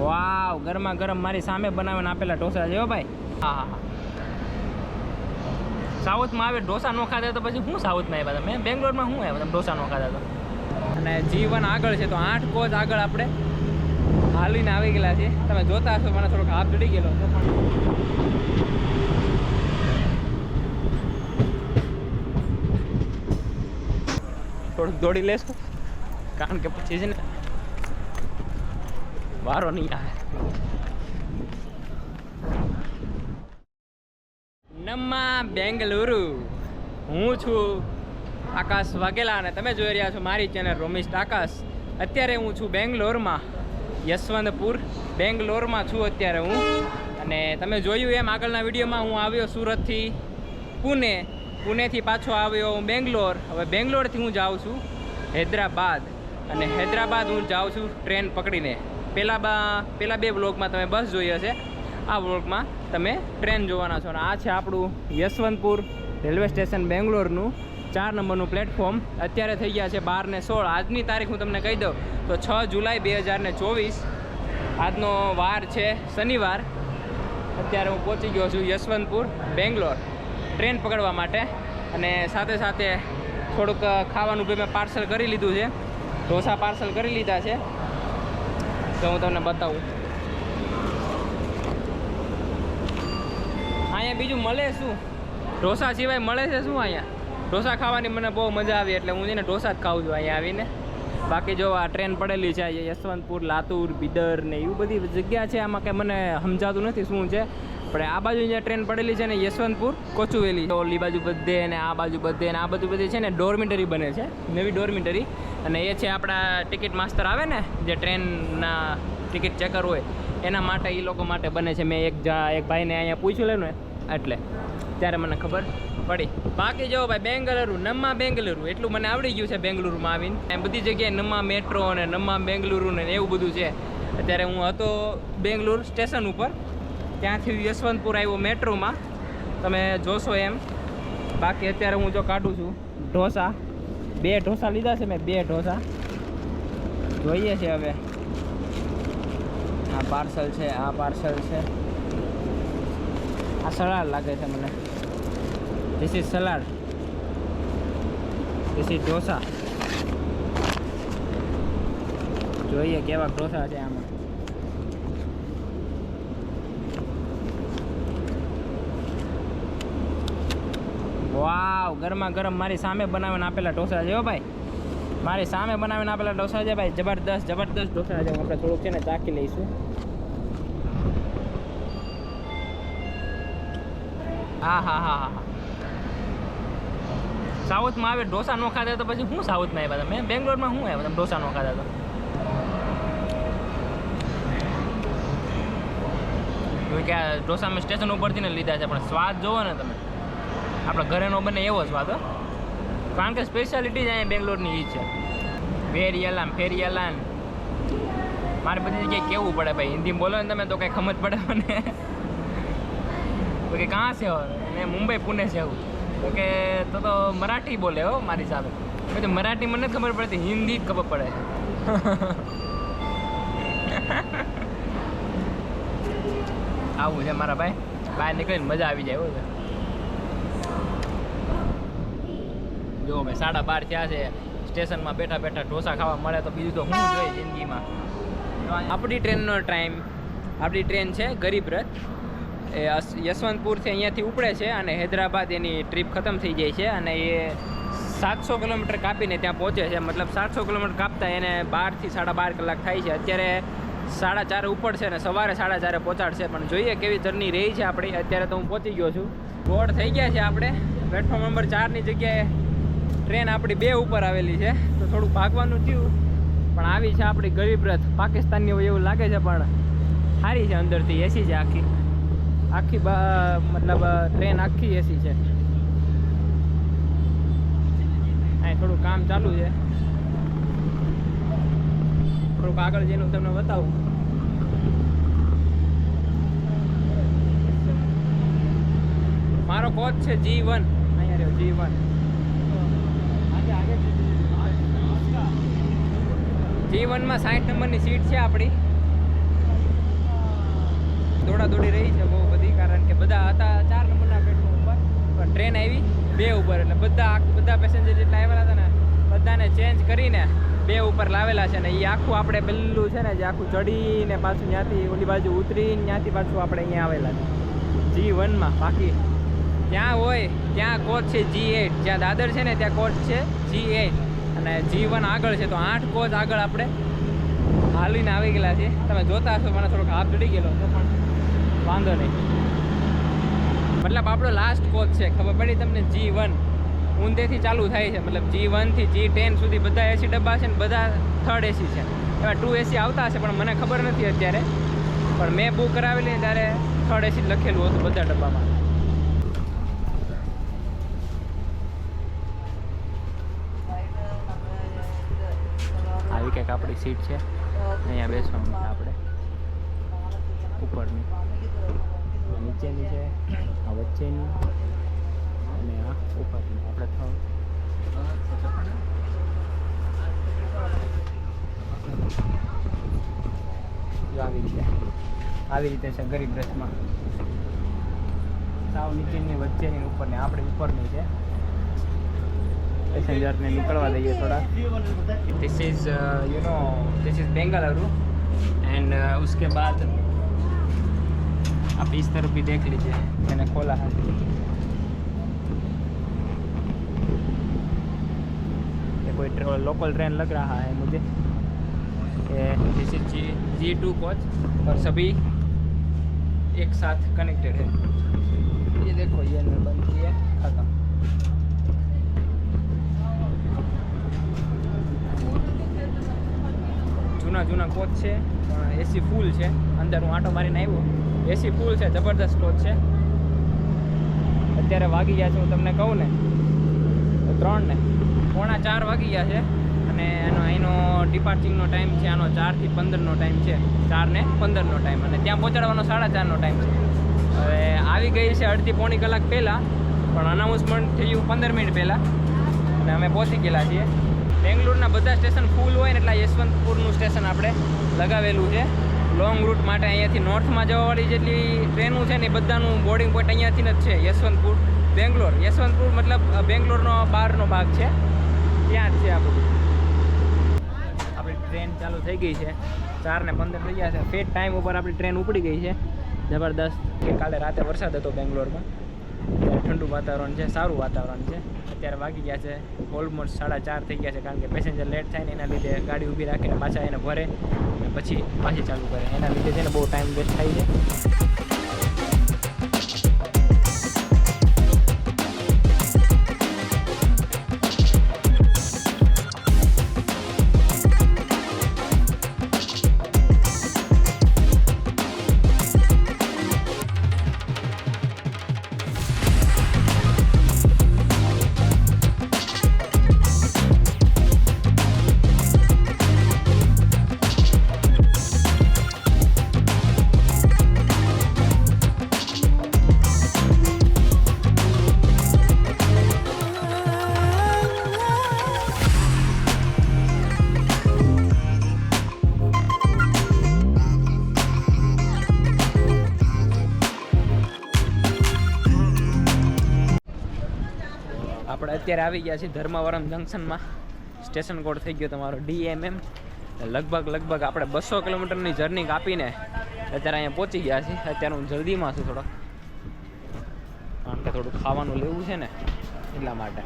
વાવ, ગરમા ગરમ મારી સામે બનાવીને આપેલા ઢોસા છે હો ભાઈ. હા હા હા. સાઉથમાં આવે ઢોસા ન ખાતા તો પછી હું સાઉથમાં આવ્યા હતા? મેં બેંગ્લોરમાં શું આવ્યા તમે ઢોસા ન ખાતા તો? અને જીવન આગળ છે તો 8 કોચ આગળ આપણે હાલીને આવી ગયેલા છે. તમે જોતા હશો મને થોડોક હાથ ચડી ગયેલો છે પણ થોડુંક દોડી લેશું કારણ કે પછી છે ને વારો નહીં આવે. નમ્મા બેંગલુરુ. હું છું આકાશ વાઘેલા અને તમે જોઈ રહ્યા છો મારી ચેનલ રોમિસ્ટ આકાશ. અત્યારે હું છું બેંગ્લોરમાં, યશવંતપુર બેંગ્લોરમાં છું અત્યારે હું. અને તમે જોયું એમ આગળના વિડીયોમાં હું આવ્યો સુરતથી પુણે, પુણેથી પાછો આવ્યો હું બેંગ્લોર. હવે બેંગ્લોરથી હું જાઉં છું હૈદરાબાદ અને હૈદરાબાદ હું જાઉં છું ટ્રેન પકડીને. પહેલાં બે બ્લોગમાં તમે બસ જોઈ હશે, આ બ્લોગમાં તમે ટ્રેન જોવાના છો. અને આ છે આપણું યશવંતપુર રેલવે સ્ટેશન બેંગ્લોરનું 4 નંબરનું પ્લેટફોર્મ. અત્યારે થઈ ગયા છે 12:16. આજની તારીખ હું તમને કહી દઉં તો 6 જુલાઈ 2024 આજનો વાર છે શનિવાર. અત્યારે હું પહોંચી ગયો છું યશવંતપુર બેંગ્લોર ટ્રેન પકડવા માટે. અને સાથે સાથે થોડુંક ખાવાનું બી મેં પાર્સલ કરી લીધું છે, ઢોસા પાર્સલ કરી લીધા છે તો હું તમને બતાવું. અહીંયા બીજું મળે શું? ઢોસા સિવાય મળે છે શું અહીંયા? ઢોસા ખાવાની મને બહુ મજા આવી એટલે હું છે ને ઢોસા જ ખાઉં છું અહીંયા આવીને. બાકી જો આ ટ્રેન પડેલી છે યશવંતપુર, લાતુર, બિદર ને એવી બધી જગ્યા છે. આમાં કંઈ મને સમજાતું નથી શું છે, પણ આ બાજુ જે ટ્રેન પડેલી છે ને યશવંતપુર કોચુવેલી, ઓલી બાજુ બધે ને આ બાજુ બધે ને આ બધું બધી છે ને ડોર્મિટરી બને છે, નવી ડોર્મિટરી. અને એ છે આપણા ટિકિટ માસ્ટર આવે ને જે ટ્રેનના ટિકિટ ચેકર હોય એના માટે, એ લોકો માટે બને છે. મેં એક ભાઈને અહીંયા પૂછ્યું લે ને એટલે ત્યારે મને ખબર પડી. બાકી જો ભાઈ બેંગલુરુ, નમ્મા બેંગલુરુ એટલું મને આવડી ગયું છે બેંગલુરુમાં આવીને. એમ બધી જગ્યાએ નમ્મા મેટ્રો અને નમ્મા બેંગલુરુ ને એવું બધું છે. અત્યારે હું હતો બેંગલુરુ સ્ટેશન ઉપર, ત્યાંથી યશવંતપુર આવ્યો મેટ્રોમાં, તમે જોશો એમ. બાકી અત્યારે હું જો કાઢું છું ઢોસા. 2 ઢોસા લીધા છે મેં, 2 ઢોસા જોઈએ છે હવે. આ પાર્સલ છે, આ પાર્સલ છે. આ સલાડ લાગે છે મને. This is salad, this is dosa. જોઈએ કેવા ઢોસા છે આમાં. વાવ, ગરમા ગરમ મારી સામે બનાવીને આપેલા ઢોસા છે હો ભાઈ. મારી સામે બનાવીને આપેલા ઢોસા છે ભાઈ. જબરદસ્ત જબરદસ્ત ઢોસા છે. આપણે થોડુંક છે ને ચાખી લઈશું. હા હા હા હા. સાઉથમાં આવે ઢોસા ન ખાતા તો પછી હું સાઉથમાં આવ્યા હતા? મેં બેંગ્લોરમાં શું આવ્યા તમે ઢોસા ન ખાતા તો? કે આ ઢોસા મેં સ્ટેશન ઉપરથી ને લીધા છે, પણ સ્વાદ જોવો ને તમે, આપણે ઘરે નો બને એવો સ્વાદ હો. કારણ કે સ્પેશિયાલિટી જ અહીંયા બેંગ્લોરની એ છે. ફેરિયાલાન ફેરિયાલાન મારે બધી જગ્યાએ કેવું પડે ભાઈ. હિન્દીમાં બોલો ને તમે તો કંઈ સમજ પડે મને. તો કે કાં છે મેં મુંબઈ પુણે છે એવું તો કે તો મરાઠી બોલે હો મારી સામે. પછી મરાઠી મને ખબર પડતી, હિન્દી જ ખબર પડે. આવું છે મારા ભાઈ, બહાર નીકળીને મજા આવી જાય. એવું જો ભાઈ 12:30 થયા છે, સ્ટેશનમાં બેઠા બેઠા ઢોસા ખાવા મળે તો બીજું તો શું જોઈએ જિંદગીમાં. આપણી ટ્રેનનો ટાઈમ, આપણી ટ્રેન છે ગરીબ રથ. એ યશવંતપુરથી અહીંયાથી ઉપડે છે અને હૈદરાબાદ એની ટ્રીપ ખતમ થઈ જાય છે. અને એ 700 કિલોમીટર કાપીને ત્યાં પહોંચે છે. મતલબ 700 કિલોમીટર કાપતા એને 12 થી 12.5 કલાક થાય છે. અત્યારે 4:30 ઉપડશે અને સવારે 4:30 પહોંચાડશે. પણ જોઈએ કેવી જર્ની રહી છે આપણી. અત્યારે તો હું પહોંચી ગયો છું. બોર્ડ થઈ ગયા છે આપણે. પ્લેટફોર્મ નંબર 4ની જગ્યાએ ટ્રેન આપણી 2 ઉપર આવેલી છે, તો થોડુંક ભાગવાનું થયું. પણ આવી છે આપણી ગરીબ રથ. પાકિસ્તાનની હોય એવું લાગે છે પણ સારી છે, અંદરથી એસી છે આખી મતલબ ટ્રેન આખી એસી છે. અહીં થોડું કામ ચાલુ છે, થોડુંક આગળ જઈને હું તમને બતાવું. મારો કોચ છે G1, અહીંયા રહ્યો G1. G1 માં 60 નંબરની સીટ છે આપણી. દોડાદોડી રહી છે બહુ બધી, કારણ કે બધા હતા 4 નંબરના પ્લેટફોર્મ ઉપર, પણ ટ્રેન આવી 2 ઉપર, એટલે બધા પેસેન્જર જેટલા આવેલા હતા ને બધાને ચેન્જ કરીને 2 ઉપર લાવેલા છે. ને એ આખું આપણે પેલું છે ને જે આખું ચડીને પાછું ત્યાંથી ઓલી બાજુ ઉતરીને ત્યાંથી પાછું આપણે અહીંયા આવેલા છે G1માં. બાકી ત્યાં હોય ત્યાં કોચ છે G8, જ્યાં દાદર છે ને ત્યાં કોચ છે G8 અને G1 આગળ છે. તો 8 કોચ આગળ આપણે હાલીને આવી ગયેલા છે. તમે જોતા હશો મને થોડોક હાથ ચડી ગયેલો છે પણ વાંધો નહીં. મતલબ આપણો લાસ્ટ કોચ છે, ખબર પડી તમને? G1 ઊંધેથી ચાલુ થાય છે, મતલબ G1 થી G10 સુધી બધા એસી ડબ્બા છે ને બધા થર્ડ એસી છે. એવા 2 એસી આવતા હશે પણ મને ખબર નથી અત્યારે, પણ મેં બુક કરાવેલી ને ત્યારે થર્ડ એસી લખેલું હતું બધા ડબ્બામાં. આવી કંઈક આપણી સીટ છે, અહીંયા બેસવાનું છે આપણે. ઉપરની, નીચેની છે, આ વચ્ચેની અને આ ઉપરની. આપણે જો આવી રીતે છે ગરીબ રથમાં. સાવ નીચેની, વચ્ચેની, ઉપરની. આપણે ઉપરની છે. પેસેન્જરને નીકળવા દઈએ થોડા. This is you know this is Bengaluru and उसके बाद आप इस तरफ भी देख लीजिए, मैंने खोला है. ये कोई लोकल ट्रेन लग रहा है मुझे. दिस इज G2 कोच और सभी एक साथ कनेक्टेड है. ये देखो, ये बंद किया, खत्म. જૂના કોચ છે પણ એસી ફૂલ છે. અંદર હું આંટો મારીને આવ્યો, એસી ફૂલ છે, જબરદસ્ત કોચ છે. અત્યારે વાગી ગયા છે, હું તમને કહું ને 3 ને 3:45 વાગી ગયા છે. અને એનો ડિપાર્ચિંગનો ટાઈમ છે આનો 4 થી 15નો ટાઈમ છે, 4 ને 15નો ટાઈમ. અને ત્યાં પહોંચાડવાનો 4:30નો ટાઈમ છે. હવે આવી ગઈ છે અડધી પોણી કલાક પહેલાં, પણ અનાઉન્સમેન્ટ થયું 15 મિનિટ પહેલાં અને અમે પહોંચી ગયેલા છીએ. બેંગ્લોરના બધા સ્ટેશન ફૂલ હોય ને એટલે યશવંતપુરનું સ્ટેશન આપણે લગાવેલું છે લોંગ રૂટ માટે. અહીંયાથી નોર્થમાં જવાવાળી જેટલી ટ્રેનો છે ને એ બધાનું બોર્ડિંગ પોઈન્ટ અહીંયાથી જ છે. યશવંતપુર બેંગ્લોર, યશવંતપુર મતલબ બેંગ્લોરનો બહારનો ભાગ છે, ત્યાં જ છે આ બધું. આપણી ટ્રેન ચાલુ થઈ ગઈ છે, 4 ને 15 થઈ ગયા છે. ફેટ ટાઈમ ઉપર આપણી ટ્રેન ઉપડી ગઈ છે, જબરદસ્ત. કે કાલે રાતે વરસાદ હતો બેંગ્લોરમાં, અત્યારે ઠંડુ વાતાવરણ છે, સારું વાતાવરણ છે. અત્યારે વાગી ગયા છે ઓલમોસ્ટ 4:30 થઈ ગયા છે, કારણ કે પેસેન્જર લેટ થાય ને એના લીધે ગાડી ઊભી રાખીને પાછા એને ભરે અને પછી પાછી ચાલુ કરે. એના લીધે છે ને બહુ ટાઈમ વેસ્ટ થાય છે. આપણે અત્યારે આવી ગયા છીએ ધર્માવરમ જંકશનમાં. સ્ટેશન કોડ થઈ ગયો તમારો DMM. લગભગ આપણે 200 કિલોમીટરની જર્ની કાપીને અત્યારે અહીંયા પહોંચી ગયા છીએ. અત્યારે હું જલ્દીમાં છું થોડોક, કારણ કે થોડું ખાવાનું લેવું છે ને એટલા માટે.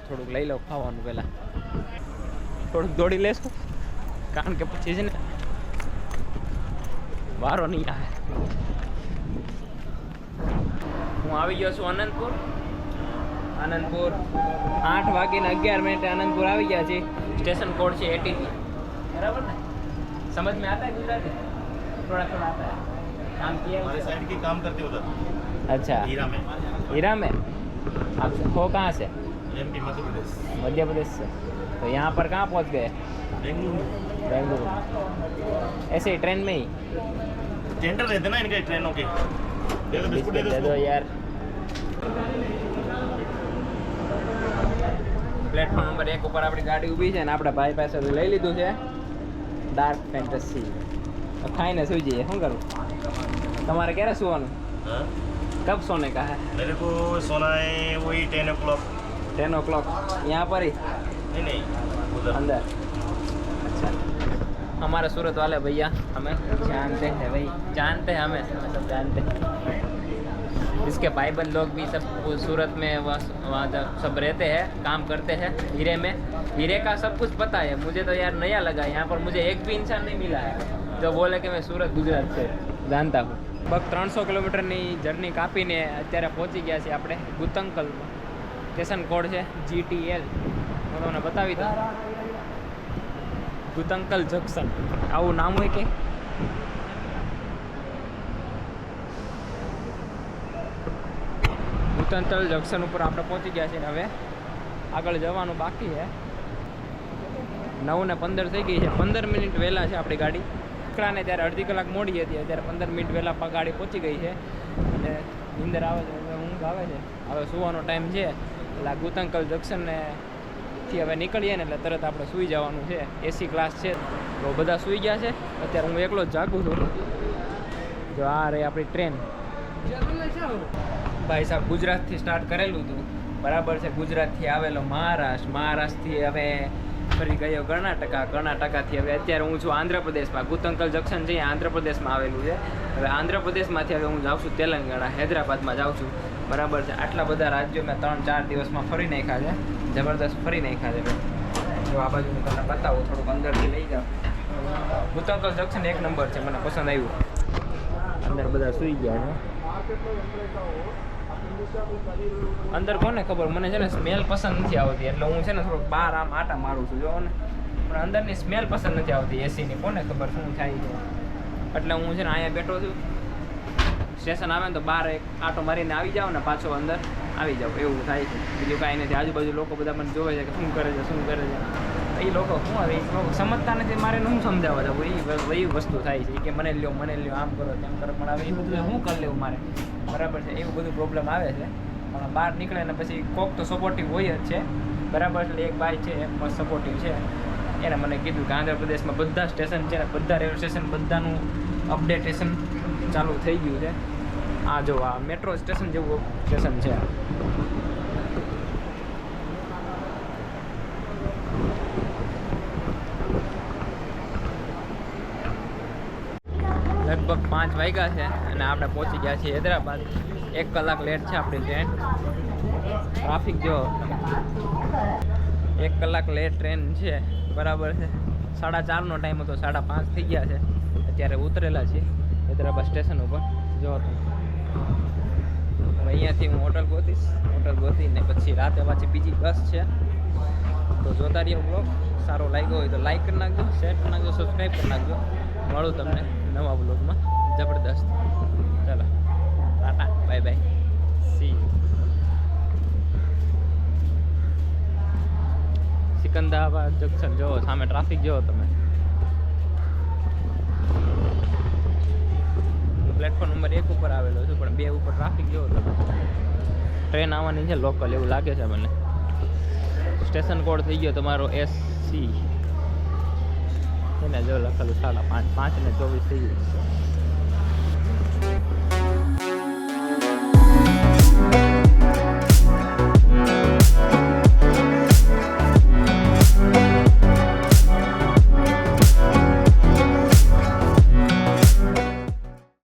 થોડુંક લઈ લઉં ખાવાનું પહેલાં, થોડુંક દોડી લેશું, કારણ કે પછી છે ને વારો નહીં આવે. હું આવી ગયો છું આનંદપુર. 8 વાગીને 11 મિનિટે આનંદપુર આવી ગયા છે. स्टेशन कोड છે 80 बराबर ना? समझ में आता है गुजराती? थोड़ा आता है. काम किया हमारे साइड की काम करते उधर. अच्छा, हीरा में. आप हो कहाँ से? MP मध्य प्रदेश से. तो यहाँ पर कहाँ पहुँच गए? बेंगलुरु. ऐसे ही ट्रेन में ही टेंडर रहते ना इनके ट्रेनों के. दे दो यार. પ્લેટફોર્મ નંબર 1 ઉપર આપણી ગાડી ઊભી છે ને આપણે ભાઈ પાસેથી લઈ લીધું છે ડાર્ક ફેન્ટસી. ખાઈને સુઈ જઈએ, શું કરું? તમારે ક્યારે સુવાનું? हाँ? कब सोने का है? मेरे को सोना है वही 10 o'clock। 10 o'clock यहाँ पर ही नहीं नहीं उधर। अंदर। अच्छा, हमारे सूरत वाले भैया हमें जानते हैं भाई, जानते हैं हमें सब जानते हैं। इसके भाईबंद लोग भी सब सूरत में वहाँ सब रहते हैं, काम करते हैं हीरे में। हीरे का सब कुछ पता है मुझे, तो यार नया लगा यहाँ पर, मुझे एक भी इंसान नहीं मिला है जो बोले कि मैं सूरत गुजरात से जानता हूँ। બસ 300 કિલોમીટરની જર્ની કાપીને અત્યારે પહોંચી ગયા છીએ આપણે ગુતંકલમાં. સ્ટેશન કોડ છે GTL, હું તમને બતાવી દઉં. ગુતંકલ જંકશન આવું નામ હોય કે? ગુતંકલ જંકશન ઉપર આપણે પહોંચી ગયા છીએ. હવે આગળ જવાનું બાકી છે. 9:15 થઈ ગઈ છે. 15 મિનિટ વહેલા છે આપણી ગાડી. ને ત્યારે અડધી કલાક મોડી હતી, અત્યારે 15 મિનિટ વહેલા ગાડી પહોંચી ગઈ છે. અને નીંદર આવે છે, હવે ઊંઘ આવે છે. હવે સુવાનો ટાઈમ છે એટલે આ ગુતંકલ જંકશનથી હવે નીકળીએ ને એટલે તરત આપણે સૂઈ જવાનું છે. AC ક્લાસ છે તો બધા સૂઈ ગયા છે. અત્યારે હું એકલો જ જાગું છું. જો આ રહી આપણી ટ્રેન. ભાઈ સાહેબ ગુજરાતથી સ્ટાર્ટ કરેલું હતું, બરાબર છે. ગુજરાતથી આવેલો મહારાષ્ટ્રથી હવે ફરી ગયો કર્ણાટકાથી હવે અત્યારે હું છું આંધ્રપ્રદેશમાં. ગુતંકલ જંકશન છે આંધ્રપ્રદેશમાં આવેલું છે. હવે આંધ્રપ્રદેશમાંથી હવે હું જાઉં છું તેલંગાણા, હૈદરાબાદમાં જાઉં છું, બરાબર છે. આટલા બધા રાજ્યો મેં 3-4 દિવસમાં ફરી નાખ્યા છે, જબરદસ્ત ફરી નાખ્યા છે. જો આ બાજુ હું તમને બતાવું, થોડુંક અંદરથી લઈ જાઉં. ગુતંકલ જંકશન એક નંબર છે, મને પસંદ આવ્યું. અંદર બધા સૂઈ ગયા છે. અંદર કોને ખબર, મને છે ને સ્મેલ પસંદ નથી આવતી એટલે હું છે ને થોડુંક બહાર આમ આટા મારું છું, જો ને. પણ અંદરની સ્મેલ પસંદ નથી આવતી એસીની, કોને ખબર શું થાય છે. એટલે હું છે ને અહીંયા બેઠો છું. સ્ટેશન આવે ને તો બહાર એક આટો મારીને આવી જાવ ને પાછો અંદર આવી જાવ, એવું થાય છે. બીજું કાંઈ નથી. આજુબાજુ લોકો બધા મને જોવે છે કે શું કરે છે. એ લોકો શું હવે એ લોકો સમજતા નથી, મારે હું સમજાવવા જાઉં. એ વસ્તુ થાય છે કે મને લ્યો આમ કરો તેમ કરો, પણ હવે એ બધું હું કરી લેવું મારે, બરાબર છે. એવું બધું પ્રોબ્લેમ આવે છે. પણ બહાર નીકળે ને પછી કોક તો સપોર્ટિવ હોય જ છે, બરાબર. એટલે એક ભાઈ છે મસ્ત સપોર્ટિવ છે, એને મને કીધું કે આંધ્રપ્રદેશમાં બધા સ્ટેશન છે ને, બધા રેલવે સ્ટેશન બધાનું અપડેટેશન ચાલુ થઈ ગયું છે. આ જો આ મેટ્રો સ્ટેશન જેવું સ્ટેશન છે. લગભગ 5 વાગ્યા છે અને આપણે પહોંચી ગયા છીએ હૈદરાબાદ. 1 કલાક લેટ છે આપણી ટ્રેન. ટ્રાફિક જો 1 કલાક લેટ ટ્રેન છે, બરાબર છે. 4:30નો ટાઈમ હતો, 5:30 થઈ ગયા છે. અત્યારે ઉતરેલા છીએ હૈદરાબાદ સ્ટેશન ઉપર. જો તમે અહીંયાથી હું હોટલ ગોતીને પછી રાતે પાછી બીજી બસ છે. તો જોતા રહ્યો બ્લોગ. સારો લાગ્યો હોય તો લાઈક કરી નાખજો, શેર કરી નાખજો, સબસ્ક્રાઈબ કરી નાખજો. મળું તમને નવા બ્લોગમાં જબરદસ્ત. ચાલો Tata, bye bye, C you. Secunderabad junction જોવો, સામે ટ્રાફિક જોવો તમે. પ્લેટફોર્મ નંબર 1 ઉપર આવેલો છું, પણ 2 ઉપર ટ્રાફિક જોવો તમે. ટ્રેન આવવાની છે લોકલ એવું લાગે છે મને. સ્ટેશન કોડ થઈ ગયો તમારો SC એને જો લખેલું 5:24 થઈ ગયું.